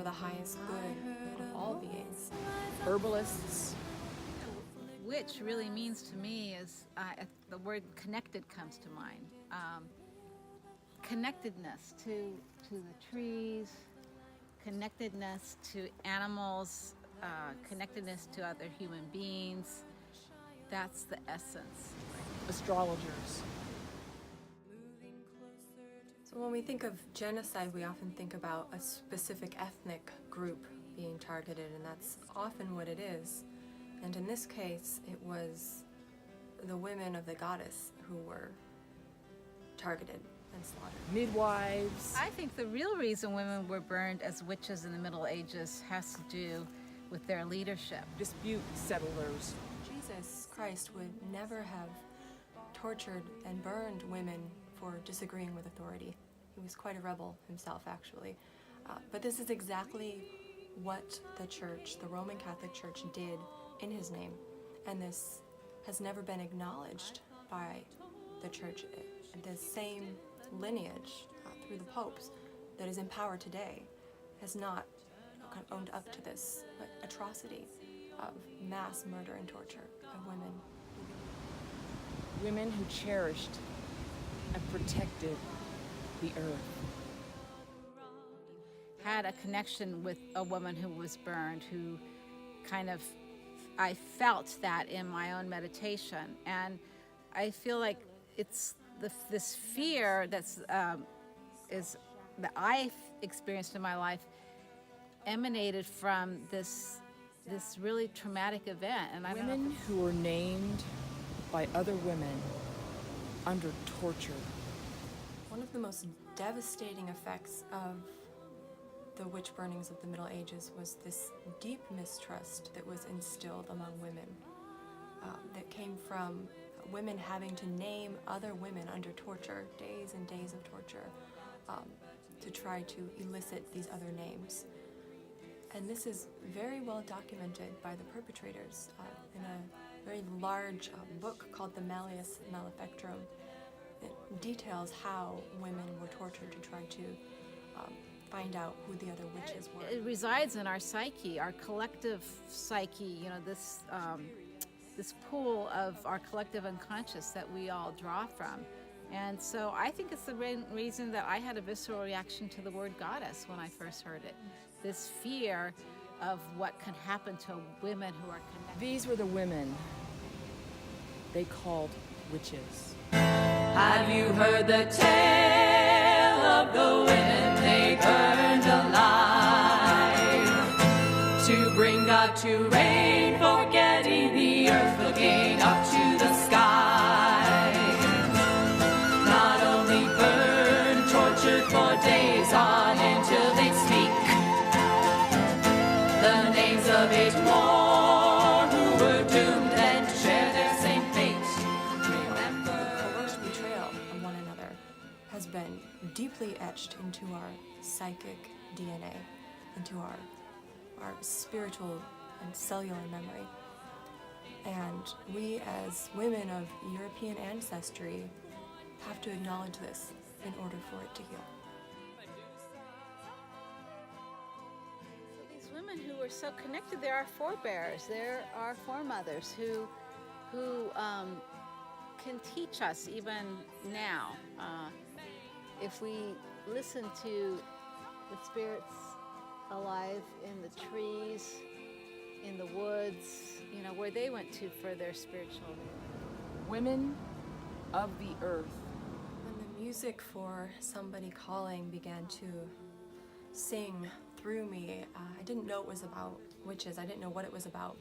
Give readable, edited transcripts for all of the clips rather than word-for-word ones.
for the highest good of all beings. Herbalists. Witch really means to me is, the word connected comes to mind. Connectedness to the trees, connectedness to animals, connectedness to other human beings. That's the essence. Astrologers. So when we think of genocide, we often think about a specific ethnic group being targeted, and that's often what it is. And in this case, it was the women of the goddess who were targeted and slaughtered. Midwives. I think the real reason women were burned as witches in the Middle Ages has to do with their leadership. Dispute settlers. Jesus Christ would never have tortured and burned women for disagreeing with authority. He was quite a rebel himself, actually. But this is exactly what the church, the Roman Catholic Church, did in his name. And this has never been acknowledged by the church. The same lineage through the popes that is in power today has not kind of owned up to this atrocity of mass murder and torture of women. Women who cherished and protected the earth. Had a connection with a woman who was burned, who kind of, I felt that in my own meditation. And I feel like it's this fear that I've experienced in my life emanated from this really traumatic event. And I Women who were named by other women under torture. One of the most devastating effects of the witch burnings of the Middle Ages was this deep mistrust that was instilled among women, that came from women having to name other women under torture, days and days of torture, to try to elicit these other names. And this is very well documented by the perpetrators in a very large book called the Malleus Maleficarum. It details how women were tortured to try to find out who the other witches were. It resides in our psyche, our collective psyche, you know, this pool of our collective unconscious that we all draw from. And so I think it's the reason that I had a visceral reaction to the word goddess when I first heard it. This fear of what can happen to women who are connected. These were the women they called witches. Have you heard the tale of the women they burned alive? To bring God to reign, forgetting the earth, looking up to the sky. Not only burned, tortured for days on until they speak the names of 8 more who were doomed then to share their same fate. Remember, Coerced betrayal of one another has been deeply etched into our psychic DNA, into our spiritual and cellular memory. And we as women of European ancestry have to acknowledge this in order for it to heal. These women who were so connected, they're our forebears, they're our foremothers who can teach us even now. If we listen to the spirits alive in the trees, in the woods, you know, where they went to for their spiritual. Women of the earth. When the music for Somebody Calling began to sing through me, I didn't know it was about witches. I didn't know what it was about.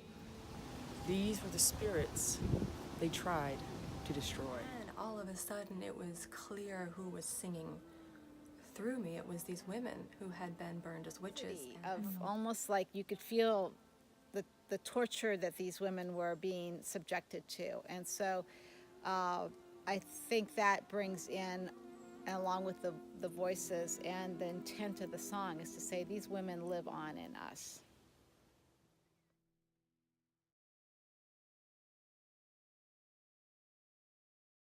These were the spirits they tried to destroy. And all of a sudden it was clear who was singing through me. It was these women who had been burned as witches. Of almost like you could feel the torture that these women were being subjected to. And so I think that brings in, along with the voices and the intent of the song, is to say these women live on in us.